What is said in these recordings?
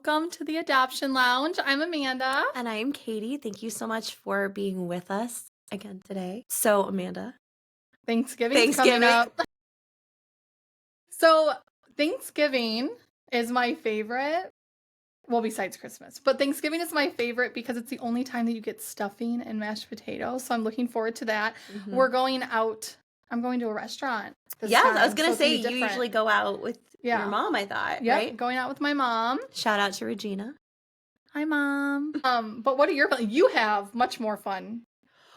welcome to the Adoption Lounge. I'm Amanda. And I am Katie. Thank you so much for being with us again today. So, Amanda. Thanksgiving's coming up. So, Thanksgiving is my favorite. Well, besides Christmas. But Thanksgiving is my favorite because it's the only time that you get stuffing and mashed potatoes. So I'm looking forward to that. Mm-hmm. We're going out. I'm going to a restaurant this Yeah, time, I was going to so it's say, gonna be you different. usually go out with your mom, I thought, Yep, right? going out with my mom. Shout out to Regina. Hi, Mom. But what are your plans? You have much more fun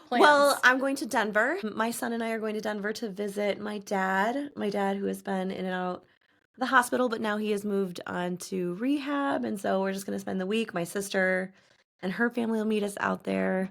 plans. Well, I'm going to Denver. My son and I are going to Denver to visit my dad. My dad, who has been in and out of the hospital, but now he has moved on to rehab. And so we're just going to spend the week. My sister and her family will meet us out there.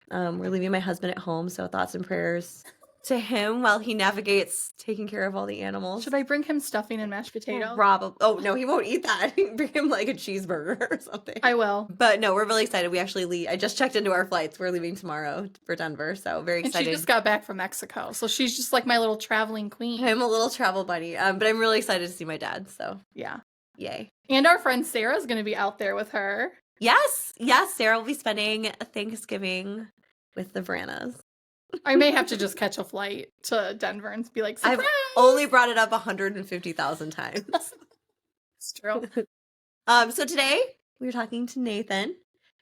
We're leaving my husband at home, so thoughts and prayers to him while he navigates taking care of all the animals. Should I bring him stuffing and mashed potatoes? Probably. Oh, no, he won't eat that. Bring him like a cheeseburger or something. I will. But no, we're really excited. We actually leave. I just checked into our flights. We're leaving tomorrow for Denver, so very excited. And she just got back from Mexico, so she's just like my little traveling queen. I'm a little travel buddy, but I'm really excited to see my dad, so. Yeah. Yay. And our friend Sarah's going to be out there with her. Yes. Sarah will be spending Thanksgiving with the Vranas. I may have to just catch a flight to Denver and be like, surprise! I've only brought it up 150,000 times. It's true. So today we're talking to Nathan,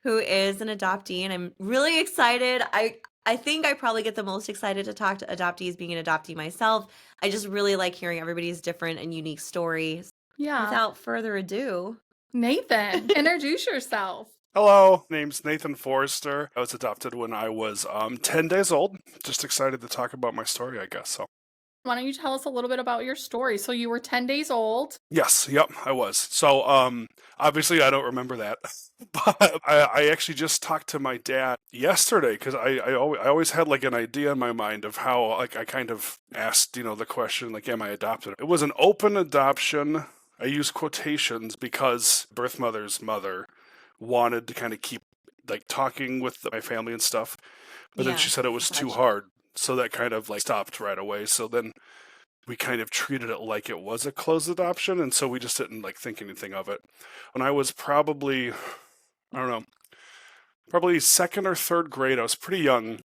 who is an adoptee, and I'm really excited. I think I probably get the most excited to talk to adoptees, being an adoptee myself. I just really like hearing everybody's different and unique stories. Yeah. Without further ado, Nathan, introduce yourself. Hello, name's Nathan Forrester. I was adopted when I was 10 days old. Just excited to talk about my story, I guess. So, why don't you tell us a little bit about your story? So you were 10 days old. Yes, yep, I was. So, obviously I don't remember that, but I actually just talked to my dad yesterday because I always had like an idea in my mind of how, like, I kind of asked, the question, like, am I adopted? It was an open adoption. I use quotations because birth mother's mother wanted to kind of keep like talking with my family and stuff, but then she said it was too hard, so that kind of like stopped right away. So then we kind of treated it like it was a closed adoption, and so we just didn't like think anything of it. When I was probably second or third grade, I was pretty young,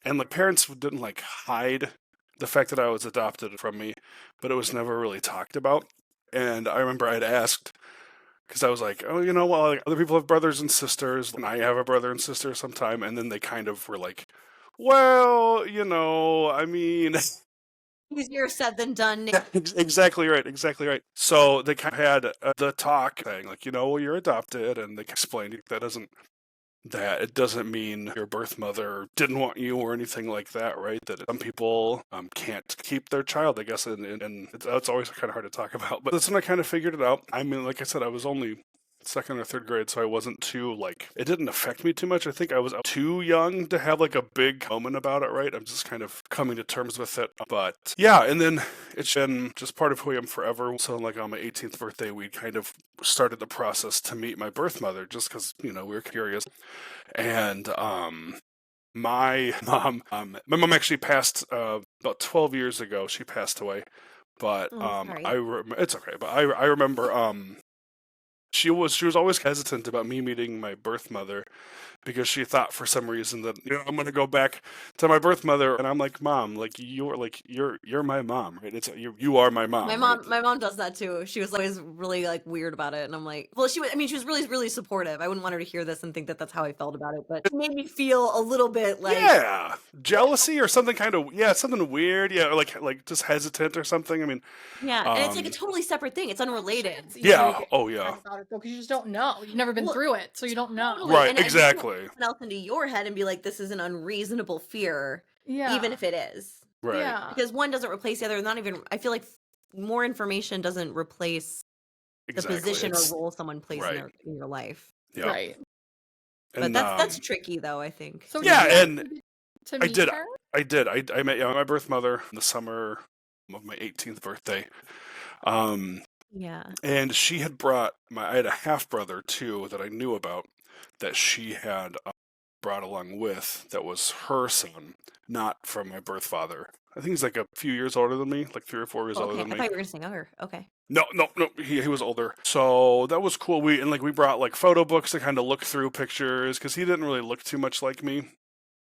and like parents didn't like hide the fact that I was adopted from me, but it was never really talked about. And I remember I'd asked, because I was like, oh, well, like, other people have brothers and sisters, and I have a brother and sister sometime. And then they kind of were like, well, I mean... Easier said than done. Yeah, exactly right. So they kind of had the talk saying, like, well, you're adopted. And they explained that it doesn't mean your birth mother didn't want you or anything like that, right? That some people can't keep their child, I guess, and it's always kind of hard to talk about. But that's when I kind of figured it out. I mean, like I said, I was only second or third grade, so I wasn't too, like, it didn't affect me too much. I think I was too young to have, like, a big moment about it, right? I'm just kind of coming to terms with it. But, yeah, and then it's been just part of who I am forever. So, like, on my 18th birthday, we kind of started the process to meet my birth mother, just because, we were curious. And, my mom actually passed about 12 years ago. She passed away. But, it's okay. But I remember, she was always hesitant about me meeting my birth mother because she thought for some reason that I'm gonna go back to my birth mother, and I'm like, Mom, like you're my mom, right? It's you are my mom. My mom does that too. She was always really like weird about it, and I'm like, well, she was really really supportive. I wouldn't want her to hear this and think that that's how I felt about it, but it made me feel a little bit like jealousy or something something weird, or like just hesitant or something. I mean, and it's like a totally separate thing. It's unrelated. Yeah. Because you just don't know. You've never been through it, so you don't know. Totally. Right. And exactly. Else into your head and be like, this is an unreasonable fear, even if it is. Right. Yeah. Because one doesn't replace the other. Not even. I feel like more information doesn't replace the position or role someone plays in your life. Yeah. Right. And but that's tricky, though, I think. So and to meet her? I did. I met my birth mother in the summer of my 18th birthday. And she had brought I had a half brother too that I knew about that she had brought along with, that was her son, not from my birth father. I think he's like a few years older than me, like 3 or 4 years older than me. I thought you were going to say younger. Okay. No. He was older, so that was cool. We brought like photo books to kind of look through pictures because he didn't really look too much like me.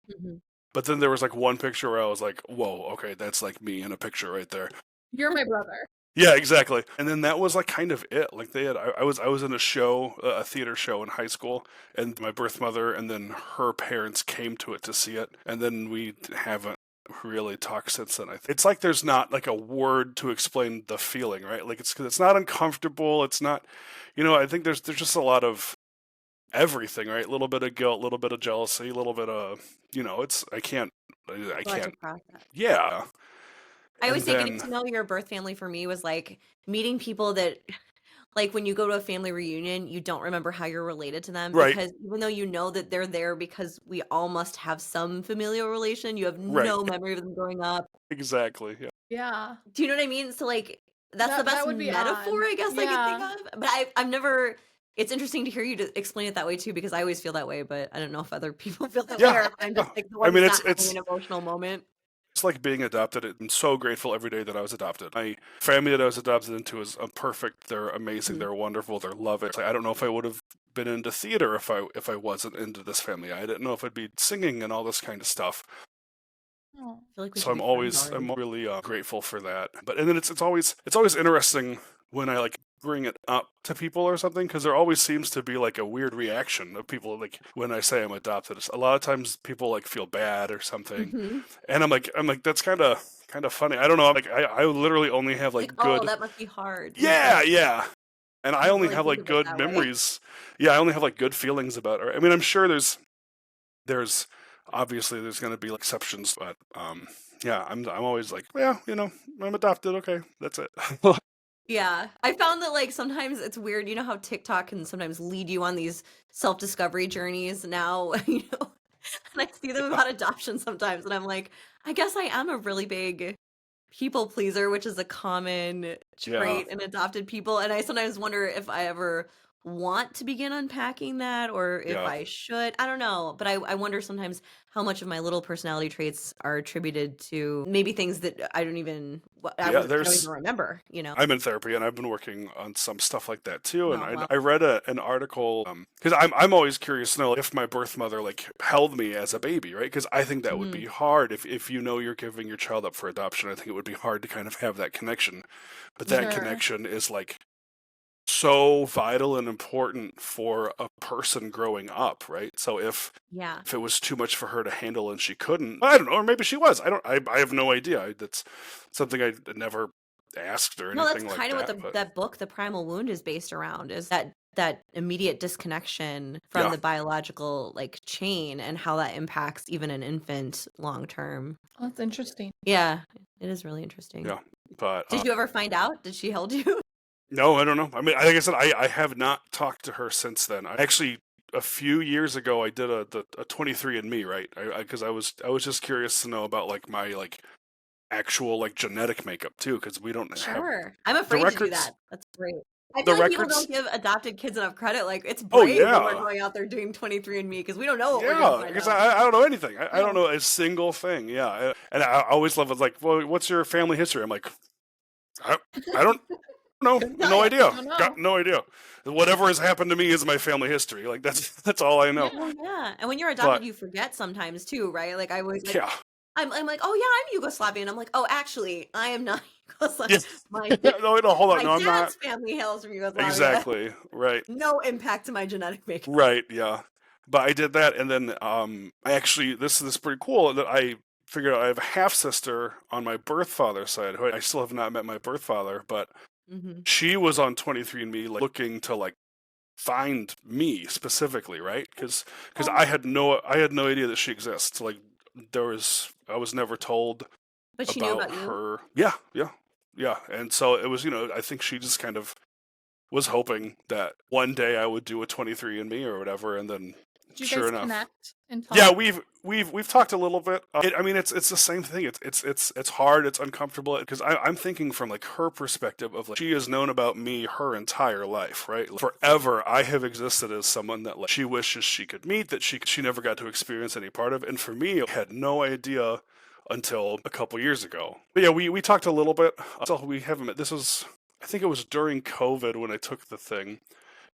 Mhm. But then there was like one picture where I was like, "Whoa, okay, that's like me in a picture right there." You're my brother. Yeah, exactly. And then that was like kind of it. Like I was in a show, a theater show in high school, and my birth mother and then her parents came to it to see it, and then we haven't really talked since then. It's like there's not like a word to explain the feeling, right? Like it's because it's not uncomfortable. It's not, I think there's just a lot of everything, right? A little bit of guilt, a little bit of jealousy, a little bit of, it's I A lot to can't. process. Yeah, I always and say getting then to know your birth family for me was like meeting people that, like when you go to a family reunion, you don't remember how you're related to them right, because even though you know that they're there because we all must have some familial relation, you have right, no memory of them growing up. exactly. Yeah. Yeah. Do you know what I mean? So like that's the That best would be metaphor odd. I guess I could think Yeah. of. But I've never. It's interesting to hear you to explain it that way too because I always feel that way, but I don't know if other people feel that way Yeah, or if I'm just yeah. like the I one mean, who's it's not having it's an emotional moment. it's like being adopted. I'm so grateful every day that I was adopted. My family that I was adopted into is perfect. They're amazing. Mhm. They're wonderful. They're loving. I don't know if I would have been into theater if I wasn't into this family. I didn't know if I'd be singing and all this kind of stuff. I feel like we So should I'm be friends always already. I'm really grateful for that. But and then it's always interesting when I like bring it up to people or something because there always seems to be like a weird reaction of people like when I say I'm adopted. A lot of times people like feel bad or something, Mhm. and I'm like that's kind of funny. I don't know. Like I literally only have Like, like "Oh, good. that must be hard." Yeah. And I I don't only really have think like of it good that way. memories. Yeah, I only have like good feelings about her. I mean, I'm sure there's obviously there's going to be like exceptions, but yeah, I'm always like, yeah, I'm adopted. Okay, that's it. Yeah. I found that, like, sometimes it's weird, you know how TikTok can sometimes lead you on these self-discovery journeys now, and I see them Yeah, about adoption sometimes, and I'm like, I guess I am a really big people pleaser, which is a common yeah, trait in adopted people. And I sometimes wonder if I ever want to begin unpacking that or if yeah, I should. I don't know. But I wonder sometimes how much of my little personality traits are attributed to maybe things that I don't even yeah. I don't even remember. I'm in therapy and I've been working on some stuff like that too. And Oh well. I read an article because I'm always curious to know if my birth mother like held me as a baby, right? Because I think that would Mhm. be hard if you're giving your child up for adoption. I think it would be hard to kind of have that connection, but that Mhm. Sure. connection is like so vital and important for a person growing up, right? So Yeah. if it was too much for her to handle and she couldn't, I don't know, or maybe she was. I have no idea. That's something I never asked or No, that's anything like kind of what that. But that book, The Primal Wound, is based around, is that immediate disconnection from yeah, the biological like chain and how that impacts even an infant long term. Oh, that's interesting. Yeah, it is really interesting. yeah. But Did you ever find out? Did she hold you? no, I don't know. I mean, like I said, I have not talked to her since then. I actually a few years ago I did a 23andMe, right? Because I was just curious to know about like my like actual like genetic makeup too, because we don't have Sure. I'm the afraid to do records. that. That's great. I The feel like people records. don't give adopted kids enough credit. Like it's Oh brave when we're yeah, going out there doing 23andMe because we don't know what we're gonna yeah. find Because out. I don't know anything. I don't No. know a single thing. Yeah, and I always love it. Like, well, what's your family history? I'm like, I don't know, Couldn't tell no you. idea. Don't Got know. no idea. Whatever has happened to me is my family history. Like that's all I know. Yeah. Well, yeah. And when you're adopted, But you forget sometimes too, right? Like I always like yeah, I'm like, "Oh, yeah, I'm Yugoslavian." I'm like, "Oh, actually, I am not yeah. Yugoslav. My No, hold on. my No, I'm not. dad's family hails from Yugoslavia." Exactly. Right. No impact to my genetic makeup. Right. Yeah. But I did that, and then I actually this is pretty cool that I figured out I have a half sister on my birth father's side who I still have not met my birth father, but Mhm. she was on 23andMe like looking to like find me specifically, right? Because Oh, I had no idea that she exists. Like I was never told but she knew about about you? her. Yeah. And so it was, I think she just kind of was hoping that one day I would do a 23andMe or whatever, and then Did you sure guys enough. connect and Yeah, talk? we've talked a little bit. I mean, it's the same thing. It's hard. It's uncomfortable because I'm thinking from like her perspective of like she has known about me her entire life, right? Like, forever, I have existed as someone that like she wishes she could meet, that she never got to experience any part of, and for me, I had no idea until a couple years ago. But yeah, we talked a little bit. So we haven't met. This was I think it was during COVID when I took the thing,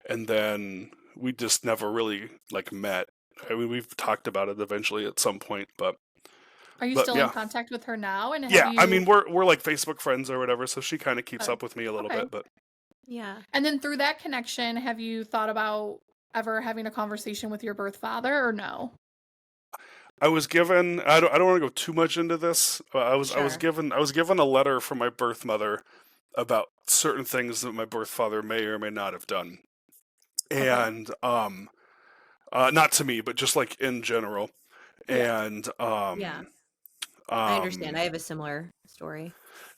and then we just never really like met. I mean, we've talked about it eventually at some point, Are you but still in yeah, contact with her now? And have yeah. I you? mean, we're like Facebook friends or whatever, so she kind of keeps uh, up with me a little okay. bit. But Yeah. And then through that connection, have you thought about ever having a conversation with your birth father or no? I was given. I don't want to go too much into this. Sure. I was given a letter from my birth mother about certain things that my birth father may or may not have done, Okay. and not to me, but just like in general, Yeah. and Yeah. I understand. um I have a similar story.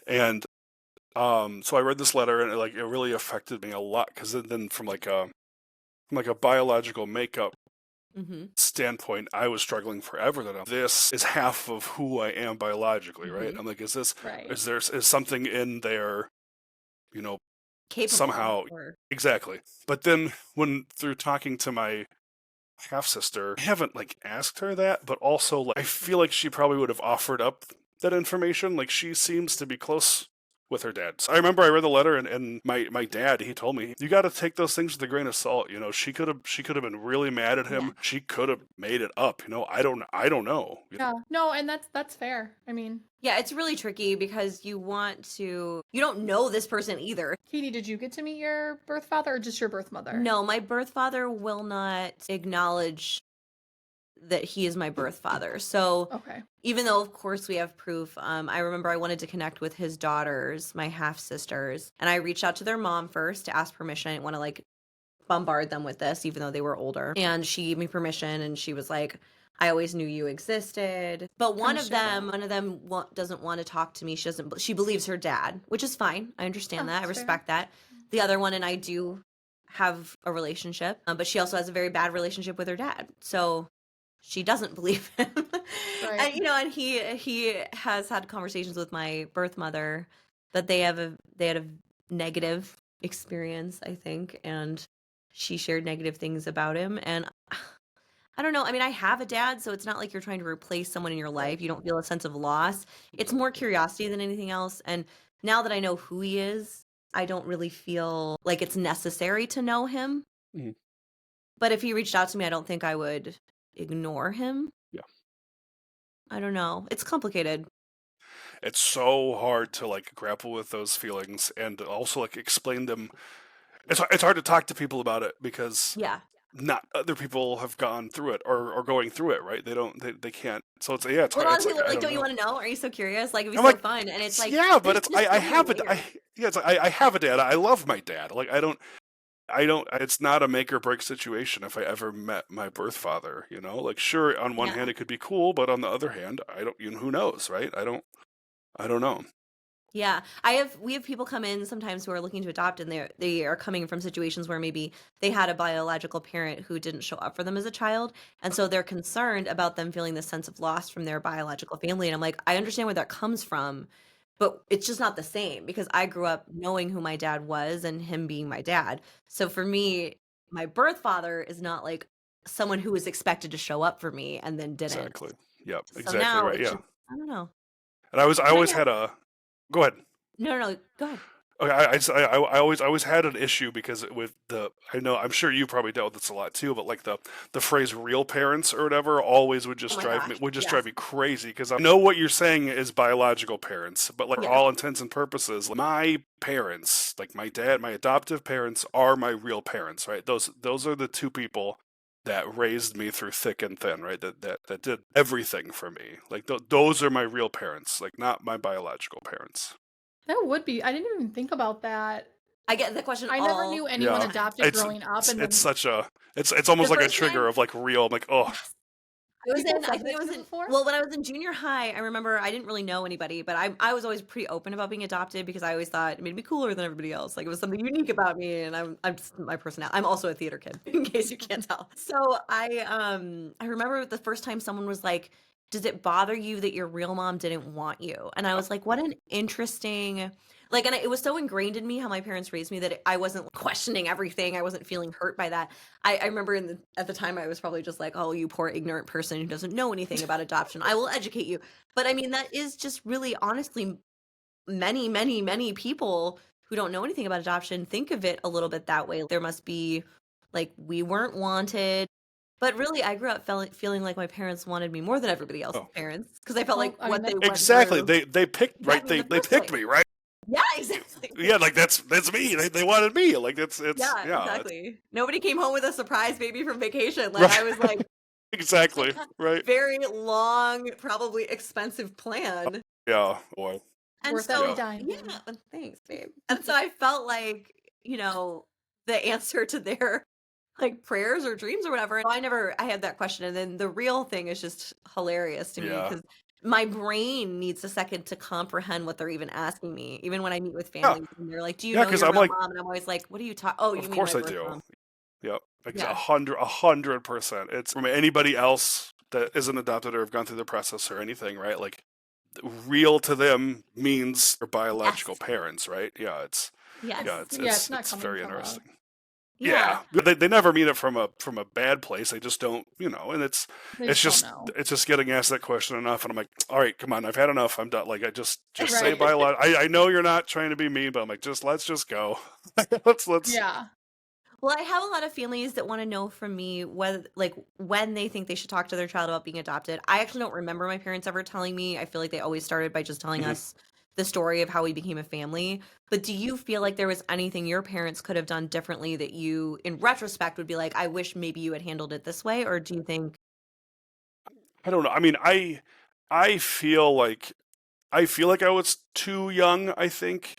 and so I read this letter and it really affected me a lot because then from like a biological makeup Mm-hmm. standpoint, I was struggling forever that this is half of who I am biologically, right? Mm-hmm. I'm like, Right. is something in there, you know, Capable somehow or exactly. But then when through talking to my half sister, I haven't like asked her that, but also like I feel like she probably would have offered up that information. Like she seems to be close with her dad. So I remember I read the letter and my dad, he told me, you gotta take those things with a grain of salt. You know, she could have been really mad at yeah. him. She could have made it up, you know. I don't know. Yeah. No, and that's fair. I mean, Yeah, it's really tricky because you don't know this person either. Katie, did you get to meet your birth father or just your birth mother? No, my birth father will not acknowledge that he is my birth father. So Okay. even though of course we have proof, I remember I wanted to connect with his daughters, my half sisters, and I reached out to their mom first to ask permission. I didn't want to like bombard them with this, even though they were older. And she gave me permission, and she was like, "I always knew you existed." But Kinda share that. one of them doesn't want to talk to me. She doesn't. She believes her dad, which is fine. I Yeah, understand that. I it's fair. respect that. The other one and I do have a relationship, but she also has a very bad relationship with her dad. So she doesn't believe him. Right. And and he has had conversations with my birth mother that they had a negative experience, I think, and she shared negative things about him. And I don't know. I mean, I have a dad, so it's not like you're trying to replace someone in your Right. life. You don't feel a sense of loss. It's more curiosity than anything else. And now that I know who he is, I don't really feel like it's necessary to know him. Mhm. But if he reached out to me, I don't think I would ignore him. Yeah. I don't know. It's complicated. It's so hard to like grapple with those feelings and also like explain them. It's hard to talk to people about it because Yeah. not other people have gone through it or going through it, right? They can't. So it's yeah, it's Well, hard. a lot It's of like people are I like, don't don't you know. want to know? Are you so curious? Like, it'd be I'm so like, fun. And it's like, yeah, but there's it's just I so many have it. I layers. yeah, it's like, I have a dad. I love my dad. Like I don't. It's not a make or break situation. If I ever met my birth father, you know, like sure, on one hand Yeah. it could be cool, but on the other hand, I don't. You know, who knows, right? I don't know. Yeah. We have people come in sometimes who are looking to adopt and they are coming from situations where maybe they had a biological parent who didn't show up for them as a child. And so they're concerned about them feeling this sense of loss from their biological family. And I'm like, I understand where that comes from, but it's just not the same because I grew up knowing who my dad was and him being my dad. So for me, my birth father is not like someone who was expected to show up for me and then didn't. Exactly. Yep. So Exactly now right. it's Yeah. just, I don't know. And I And I always get, had a. Go ahead. no, go ahead. Okay, I always had an issue because with the I know I'm sure you probably dealt with this a lot too, but like the phrase "real parents" or whatever always Oh my gosh. would just drive Yes. me crazy because I know what you're saying is biological parents, but like for Yeah. all intents and purposes, like, my parents, like my dad, my adoptive parents are my real parents, right? Those are the two people that raised me through thick and thin, right? That did everything for me. Like those are my real parents, like not my biological parents. That would be. I didn't even think about that. I get the question I never all knew the anyone Yeah, time. adopted growing up, and it's then such a it's almost the like a first trigger time of like real. I'm like, oh, Yes. I was people in, I said think that it to was you in, before. well, when I was in junior high, I remember I didn't really know anybody, but I was always pretty open about being adopted because I always thought it made me cooler than everybody else. Like it was something unique about me, and I'm just my personality. I'm also a theater kid, in case you can't tell. So I remember the first time someone was like, "Does it bother you that your real mom didn't want you?" And I was like, "What an interesting." Like, and it was so ingrained in me how my parents raised me that I wasn't questioning everything. I wasn't feeling hurt by that. I remember at the time I was probably just like, oh, you poor ignorant person who doesn't know anything about adoption. I will educate you. But I mean, that is just really honestly many, many, many people who don't know anything about adoption think of it a little bit that way. There must be like we weren't wanted. But really, I grew up feeling like my parents wanted me more than everybody else's Oh, parents because I felt Well, like I mean, what they that's went exactly. through They picked got right. me in the They first picked place. me right. Yeah, exactly. Yeah, like that's me. They wanted me. Like it's Yeah, yeah. exactly. Nobody came home with a surprise baby from vacation. Like I Right. was like Exactly. Right. very long, probably expensive plan. Yeah. Boy. And worth every so, Yeah. dime, yeah, baby. thanks, babe. And so I felt like, the answer to their like prayers or dreams or whatever. I had that question. And then the real thing is just hilarious to me Yeah. because my brain needs a second to comprehend what they're even asking me. Even when I meet with Yeah. families and they're like, do you Yeah. know Because your I'm real like, mom? And I'm always like, what are you talking? Oh, you of mean my course I birth do. mom? Yep. Like Yeah. 100%. It's from anybody else that isn't adopted or have gone through the process or anything, right? Like real to them means their biological Yes. parents, right? Yeah. Yes. Yeah, it's not It's coming very from a interesting. Yeah. Yeah, but they never mean it from a bad place. They just don't, and they it's just don't know. it's just getting asked that question enough, and I'm like, all right, come on, I've had enough. I'm done. Like I just say Right. biological. I know you're not trying to be mean, but I'm like, let's just go. let's. Yeah. Well, I have a lot of families that want to know from me whether, like, when they think they should talk to their child about being adopted. I actually don't remember my parents ever telling me. I feel like they always started by just telling Mhm. us the story of how we became a family. But do you feel like there was anything your parents could have done differently that you, in retrospect, would be like, I wish maybe you had handled it this way? Or do you think, I don't know. I mean, I feel like I was too young. I think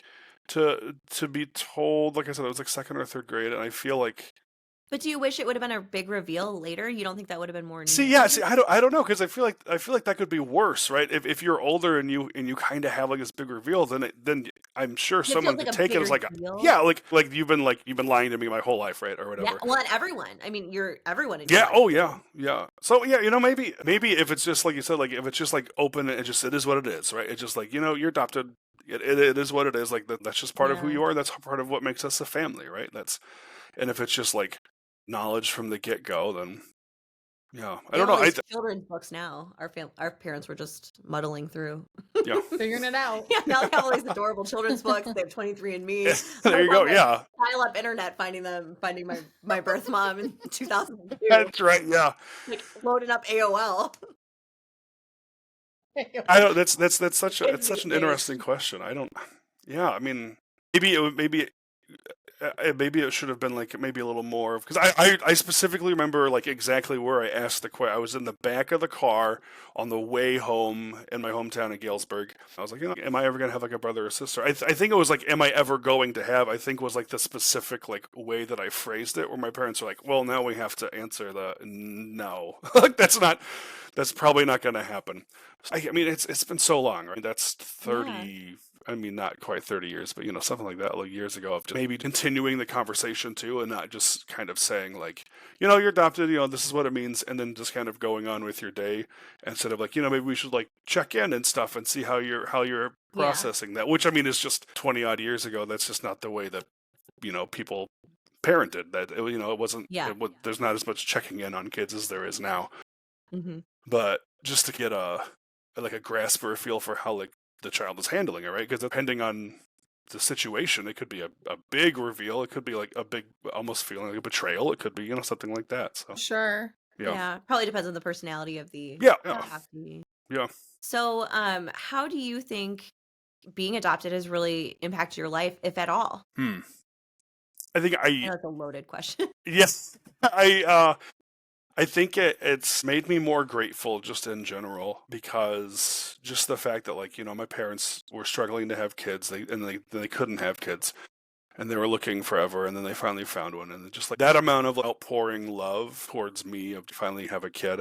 to be told. Like I said, I was like second or third grade, and I feel like. but do you wish it would have been a big reveal later? You don't think that would have been more See, yeah, see, needed? I don't know because I feel like that could be worse, right? If you're older and you kind of have like this big reveal, then I'm sure It feels someone like could a take it as bigger like, deal. yeah, like you've been lying to me my whole life, right, or Yeah. whatever. Well, and everyone. I mean, you're everyone in your Yeah. life. Oh, yeah. Yeah. So yeah, maybe if it's just like you said, like if it's just like open, it is what it is, right? It's just like you're adopted. It is what it is. Like that's just part of who Yeah. you are. That's part of what makes us a family, right? And if it's just like knowledge from the get go, then yeah, I They don't have know. all these children's books now. Our parents were just muddling through. Yeah. Figuring it out. Yeah, now they have all these adorable children's books. They have 23andMe. I There was you go. on the Yeah. dial-up internet finding my birth mom in 2002, That's right. Yeah. like loading up AOL. I don't. That's it's Kids such these an days. interesting question. I don't. Yeah. I mean, maybe it should have been like maybe a little more because I specifically remember like exactly where I asked the question. I was in the back of the car on the way home in my hometown in Galesburg. I was like, am I ever gonna have like a brother or sister? I think it was like, am I ever going to have? I think was like the specific like way that I phrased it, where my parents were like, well, now we have to answer the no. Like that's probably not gonna happen. I mean, it's been so long, right? That's Yeah. 30. I mean, not quite 30 years, but something like that, like years ago, of just maybe continuing the conversation too, and not just kind of saying like, you're adopted, this is what it means, and then just kind of going on with your day instead of like, maybe we should like check in and stuff and see how you're Yeah. processing that, which I mean is just 20 odd years ago. That's just not the way that people parented. That it wasn't. Yeah. There's not as much checking in on kids as there is now. hmm But just to get a grasp or a feel for how like the child is handling it, right? Because depending on the situation, it could be a big reveal. It could be like a big, almost feeling like a betrayal. It could be something like that. So Sure. Yeah. Probably depends on the personality of the yeah. adoptee. Yeah. So, how do you think being adopted has really impacted your life, if at all? I think I know it's a loaded question. yes, I think it's made me more grateful just in general, because just the fact that like my parents were struggling to have kids, they couldn't have kids, and they were looking forever, and then they finally found one, and just like that amount of outpouring love towards me of finally have a kid,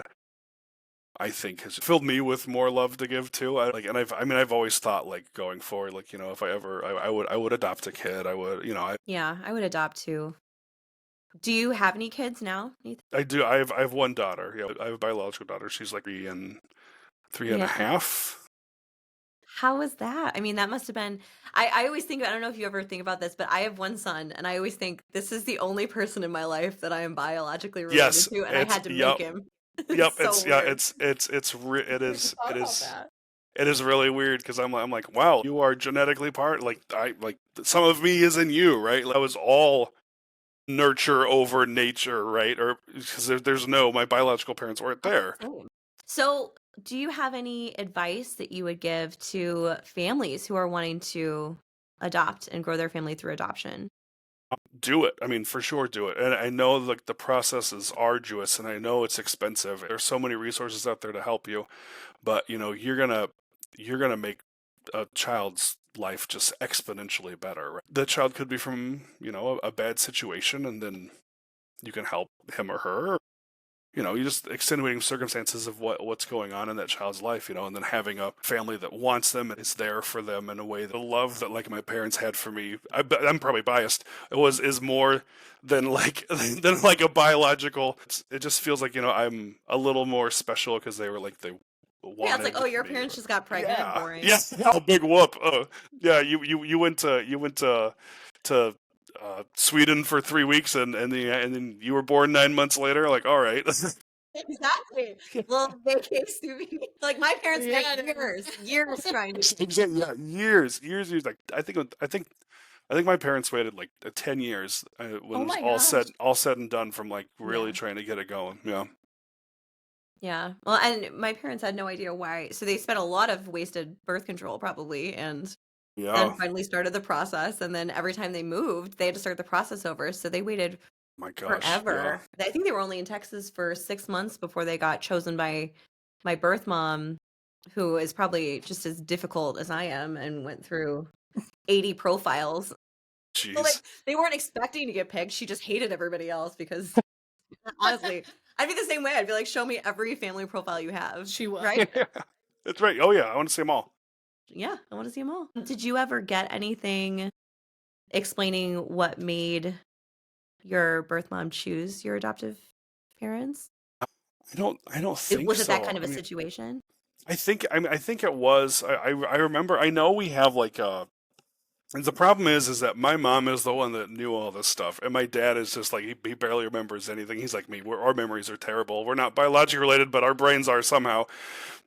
I think has filled me with more love to give too. I've always thought like going forward, like if I would adopt a kid. I would Yeah, I would adopt too. Do you have any kids now, Nathan? I do. I have one daughter. Yeah, I have a biological daughter. She's like three and a Yeah. half. How was that? I mean, that must have been. I always think. I don't know if you ever think about this, but I have one son, and I always think this is the only person in my life that I am biologically related Yes, to, and I had to yep. make him. Yep, So it's yeah, weird. it is Thought it about is that. It is really weird because I'm like, wow, you are genetically part. Like some of me is in you, right? Like, I was all nurture over nature, right? Or because there's no, my biological parents weren't there. Same. So, do you have any advice that you would give to families who are wanting to adopt and grow their family through adoption? Do it. I mean, for sure, do it. And I know like the process is arduous, and I know it's expensive. There's so many resources out there to help you, but you're gonna make a child's life just exponentially better. Right? The child could be from a bad situation, and then you can help him or her. You just extenuating circumstances of what's going on in that child's life, and then having a family that wants them and is there for them in a way. The love that like my parents had for me, I'm probably biased. Is more than like than like a biological. It just feels like I'm a little more special because they were like they Yeah, it's like, wanted oh, your me. parents just got pregnant. Yeah, Boring. yeah, oh, big whoop. Yeah, you went to Sweden for 3 weeks, and then you were born 9 months later. Like, all right. Exactly. Little vacation. Like my parents Yeah, spent years trying to. Exactly. Yeah, years. Like I think my parents waited like 10 years when Oh it was my all gosh. said and done from like really Yeah. trying to get it going. Yeah. Yeah. Well, and my parents had no idea why. So they spent a lot of wasted birth control probably, and then Yeah. finally started the process. And then every time they moved, they had to start the process over. So they waited My gosh. Yeah. forever. I think they were only in Texas for 6 months before they got chosen by my birth mom, who is probably just as difficult as I am and went through 80 profiles. So like Jeez. they weren't expecting to get picked. She just hated everybody else because honestly, I'd be the same way. I'd be like, show me every family profile you have. She will. Right? That's right. Oh yeah, I want to see them all. Yeah, I want to see them all. Did you ever get anything explaining what made your birth mom choose your adoptive parents? I don't think Was it that so. kind of I a mean, situation? I think it was. I remember. I know we have like a. And the problem is that my mom is the one that knew all this stuff, and my dad is just like he barely remembers anything. He's like me. Our memories are terrible. We're not biologically related, but our brains are somehow.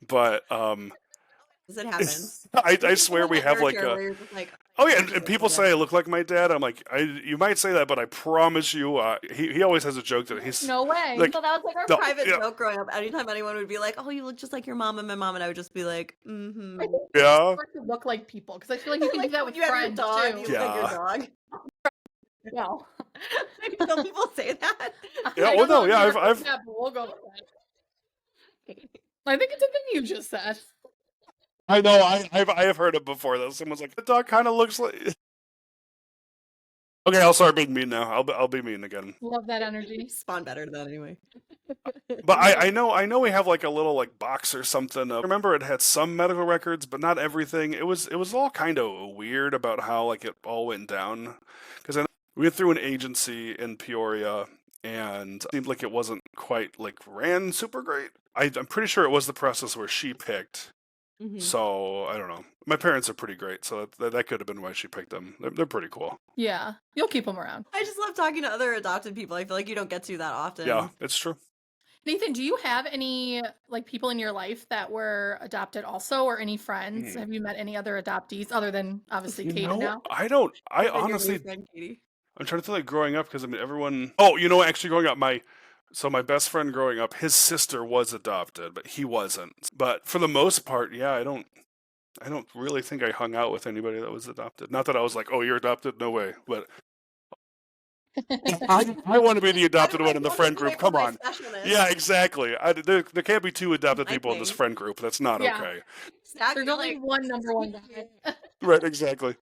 But Because it happens. I You just swear have we that have like nurture a. where you're just like, Oh yeah, I and can't people do say that. I look like my dad. I'm like, you might say that, but I promise you, he always has a joke that he's No way. like, So that was like our no, private yeah, joke growing up. Anytime anyone would be like, "Oh, you look just like your mom and my mom," and I would just be like, "Mm-hmm." I think it's yeah, hard to look like people because I feel like you can do that when with you have your friends dog, too. you look like your yeah, dog. No. Some people say that. yeah. I Oh don't know no, if yeah, you I've, heard I've that, but we'll go with that. I think it's a thing you just said. I know I have heard it before though. Someone's like, the dog kind of looks like. Okay, I'll start being mean now. I'll be mean again. Love that energy. Spawn better than that anyway. But I know we have like a little like box or something. I remember it had some medical records, but not everything. It was all kind of weird about how like it all went down. Because we went through an agency in Peoria, and it seemed like it wasn't quite like ran super great. I'm pretty sure it was the process where she picked. Mhm. So I don't know. My parents are pretty great, so that could have been why she picked them. They're pretty cool. Yeah. You'll keep them around. I just love talking to other adopted people. I feel like you don't get to that often. Yeah, it's true. Nathan, do you have any like people in your life that were adopted also, or any friends? Hmm. Have you met any other adoptees other than obviously Kaden now? I don't. I Like your new honestly, friend Katie. I'm trying to think like growing up because I mean everyone. Oh, actually growing up, my best friend growing up, his sister was adopted, but he wasn't. But for the most part, yeah, I don't really think I hung out with anybody that was adopted. Not that I was like, oh, you're adopted, no way. But I want to be the adopted one in the friend group. Come on. Yeah, exactly. There can't be two adopted people in this friend group. That's not Yeah. okay. Exactly. There's only one number one guy. Right, exactly.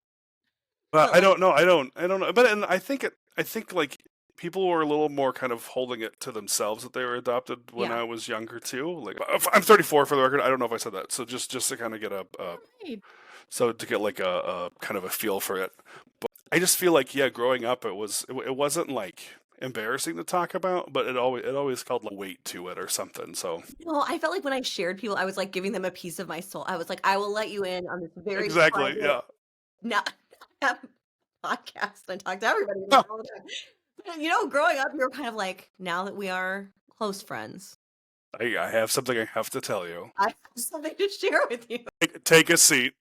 But I don't know. I don't know. But and I think like people were a little more kind of holding it to themselves that they were adopted when Yeah. I was younger too. Like I'm 34 for the record. I don't know if I said that. So just to kind of get Right. so to get like a kind of a feel for it. But I just feel like yeah, growing up it wasn't like embarrassing to talk about, but it always called like weight to it or something. So No, I felt like when I shared people, I was like giving them a piece of my soul. I was like, I will let you in on this very exactly, private, yeah. not podcast and talk to everybody Huh. all the time. But, growing up, we were kind of like, now that we are close friends, I have something I have to tell you. I have something to share with you. Take a seat.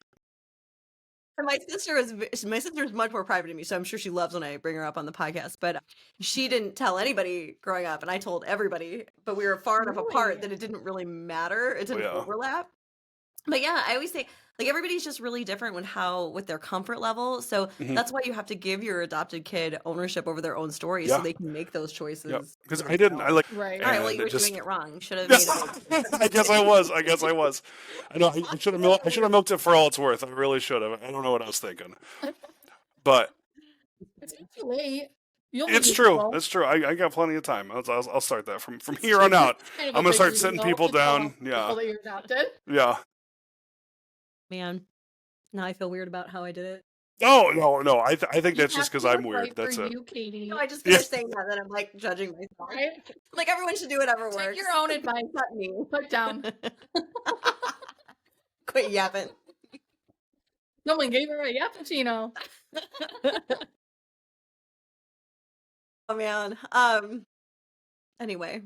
And my sister is much more private to me, so I'm sure she loves when I bring her up on the podcast. But she didn't tell anybody growing up, and I told everybody. But we were far enough apart that it didn't really matter. It didn't overlap. But yeah, I always say like everybody's just really different with their comfort level. So that's why you have to give your adopted kid ownership over their own stories, so they can make those choices. Because I didn't. I like. Right. All right. Well, you were doing it wrong. You should have made it. I guess I was. I know. I should have milked it for all it's worth. I really should have. I don't know what I was thinking. But It's too late. it's true. It's true. I got plenty of time. I'll start that from here on out. Kind of I'm gonna start sitting people down. Yeah. People that you're adopted. Yeah. Man, now I feel weird about how I did it. Oh no. I think that's just because I'm weird. That's it. You, Katie. No, I just finished saying that I'm like judging myself. Right? Like everyone should do whatever works. Take your own advice. Not me. Put down. Quit yapping. Someone gave her a yappuccino. Oh man. Anyway,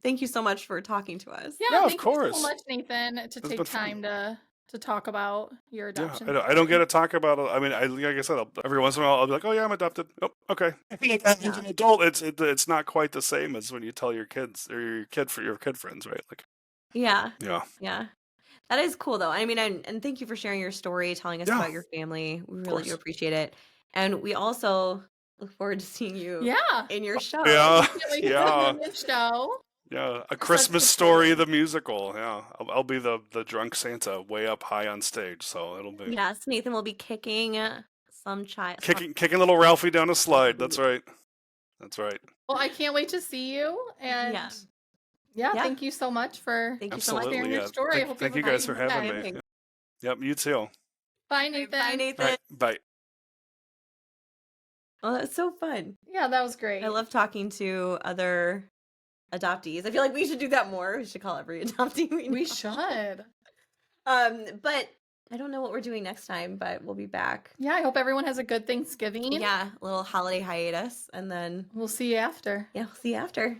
thank you so much for talking to us. Yeah, Yeah, of thank you course. so much, Nathan, to It's take been time to talk about your Yeah, adoption. I don't get to talk about it. I mean, like I said, every once in a while I'll be like, "Oh yeah, I'm adopted." Oh, okay. As an adult, it's not quite the same as when you tell your kids or your kid friends, right? Like, Yeah. yeah, Yeah. That is cool though. I mean, and thank you for sharing your story, telling us Yeah. about your family. We really do course. appreciate it. And we also look forward to seeing you Yeah. in your show. Yeah, Can't wait to see you yeah, on the show. yeah. A Such Christmas good Story, story. the musical. Yeah, I'll be the drunk Santa way up high on stage, so it'll be Yes, Nathan will be kicking some child. kicking little Ralphie down a slide. That's right. That's right. Well, I can't wait to see you. And Yeah. thank you so much for Thank you so much. Absolutely. sharing your Yeah. story. I hope Thank you you have a guys for great having time. me. Thanks. Yep, you too. Bye, Nathan. Bye, All Nathan. right, bye. Oh, that's so fun. Yeah, that was great. I love talking to other adoptees. I feel like we should do that more. We should call every adoptee we know. We should. But I don't know what we're doing next time, but we'll be back. Yeah, I hope everyone has a good Thanksgiving. Yeah, a little holiday hiatus, and then We'll see you after. we'll see you after.